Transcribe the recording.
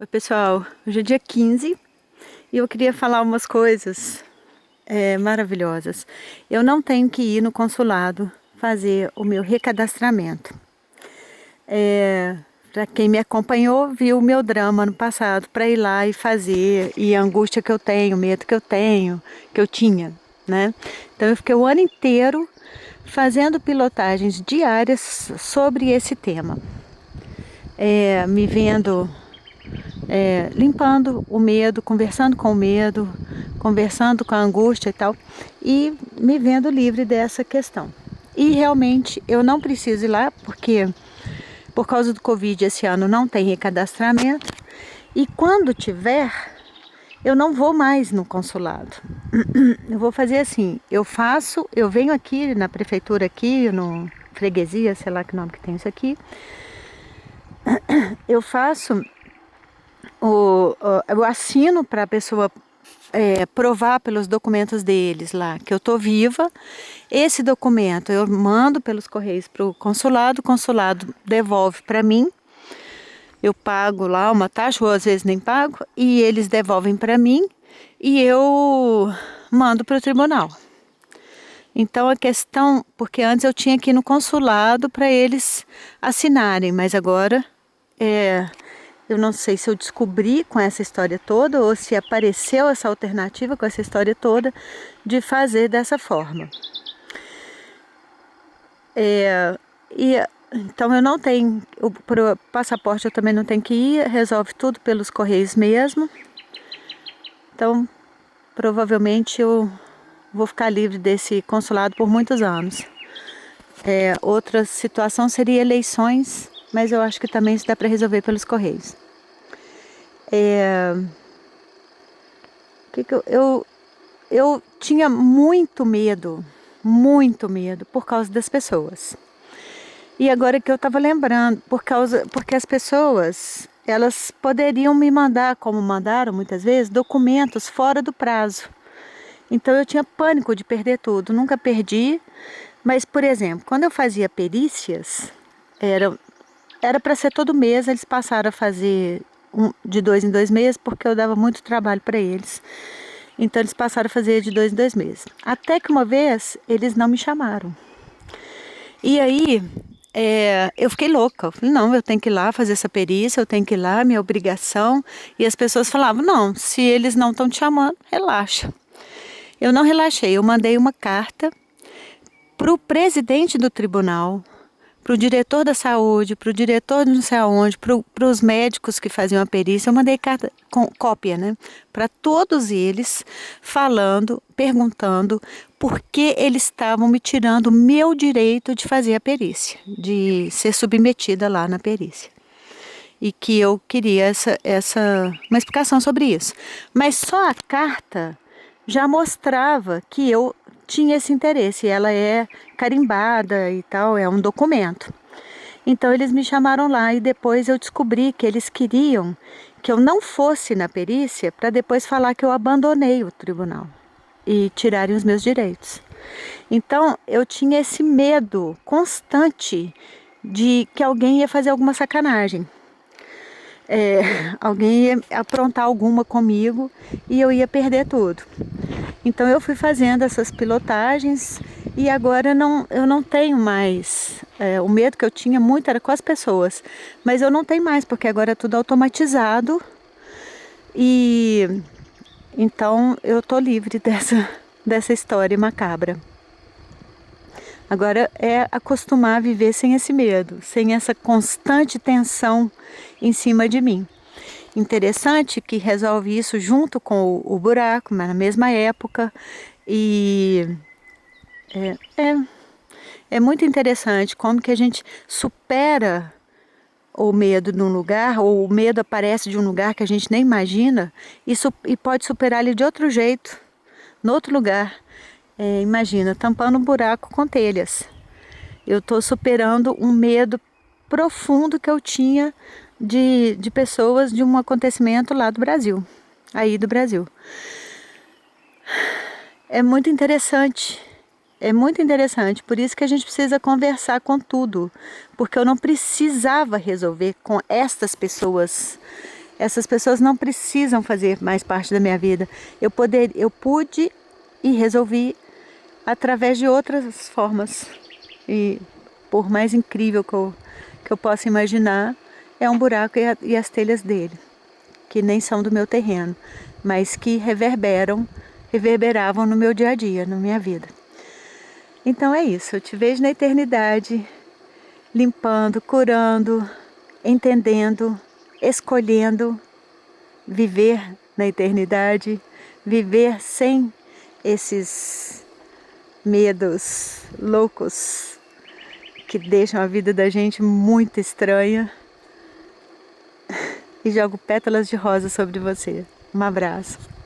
Oi pessoal, hoje é dia 15 e eu queria falar umas coisas maravilhosas. Eu não tenho que ir no consulado fazer o meu recadastramento. Para quem me acompanhou, viu o meu drama no passado para ir lá e fazer, e a angústia que eu tenho, o medo que eu tenho, que eu tinha, né? Então eu fiquei o ano inteiro fazendo pilotagens diárias sobre esse tema. Me vendo limpando o medo, conversando com o medo, conversando com a angústia e tal, e me vendo livre dessa questão. E realmente eu não preciso ir lá, porque por causa do Covid esse ano não tem recadastramento, e quando tiver, eu não vou mais no consulado. Eu vou fazer assim, eu venho aqui na prefeitura aqui, no freguesia, sei lá que nome que tem isso aqui, eu faço eu assino para a pessoa provar pelos documentos deles lá que eu estou viva. Esse documento eu mando pelos correios para o consulado devolve para mim. Eu pago lá uma taxa, ou às vezes nem pago, e eles devolvem para mim e eu mando para o tribunal. Então a questão, porque antes eu tinha que ir no consulado para eles assinarem, mas agora eu não sei se eu descobri com essa história toda ou se apareceu essa alternativa com essa história toda de fazer dessa forma. Então eu não tenho, pro passaporte eu também não tenho que ir, resolve tudo pelos correios mesmo. Então provavelmente eu vou ficar livre desse consulado por muitos anos. Outra situação seria eleições, mas eu acho que também isso dá para resolver pelos correios. Eu tinha muito medo por causa das pessoas. E agora que eu estava lembrando, porque as pessoas, elas poderiam me mandar, como mandaram muitas vezes, documentos fora do prazo. Então eu tinha pânico de perder tudo, nunca perdi. Mas, por exemplo, quando eu fazia perícias, era para ser todo mês, eles passaram a fazer de 2 em 2 meses, porque eu dava muito trabalho para eles. Então eles passaram a fazer de 2 em 2 meses. Até que uma vez eles não me chamaram. E aí eu fiquei louca. Eu falei, não, eu tenho que ir lá fazer essa perícia, eu tenho que ir lá, minha obrigação. E as pessoas falavam, não, se eles não estão te chamando, relaxa. Eu não relaxei, eu mandei uma carta para o presidente do tribunal, para o diretor da saúde, para o diretor de não sei aonde, para os médicos que faziam a perícia. Eu mandei carta com cópia, né? Para todos eles, falando, perguntando por que eles estavam me tirando o meu direito de fazer a perícia, de ser submetida lá na perícia. E que eu queria uma explicação sobre isso. Mas só a carta já mostrava que eu tinha esse interesse. Ela é carimbada e tal, é um documento. Então eles me chamaram lá e depois eu descobri que eles queriam que eu não fosse na perícia para depois falar que eu abandonei o tribunal e tirarem os meus direitos. Então eu tinha esse medo constante de que alguém ia fazer alguma sacanagem. Alguém ia aprontar alguma comigo e eu ia perder tudo. Então eu fui fazendo essas pilotagens e agora eu não tenho mais. O medo que eu tinha muito era com as pessoas, mas eu não tenho mais, porque agora é tudo automatizado e então eu tô livre dessa história macabra. Agora é acostumar a viver sem esse medo, sem essa constante tensão em cima de mim. Interessante que resolve isso junto com o buraco, mas na mesma época. E é, é, é muito interessante como que a gente supera o medo num lugar, ou o medo aparece de um lugar que a gente nem imagina, e pode superar ele de outro jeito, no outro lugar. Imagina, tampando um buraco com telhas. Eu estou superando um medo profundo que eu tinha de pessoas de um acontecimento lá do Brasil, aí do Brasil. É muito interessante, por isso que a gente precisa conversar com tudo, porque eu não precisava resolver com estas pessoas Essas pessoas não precisam fazer mais parte da minha vida. Eu pude e resolvi através de outras formas. E por mais incrível que eu possa imaginar, é um buraco e as telhas dele, que nem são do meu terreno, mas que reverberavam no meu dia a dia, na minha vida. Então é isso, eu te vejo na eternidade, limpando, curando, entendendo, escolhendo viver na eternidade, viver sem esses medos loucos que deixam a vida da gente muito estranha. E jogo pétalas de rosa sobre você. Um abraço.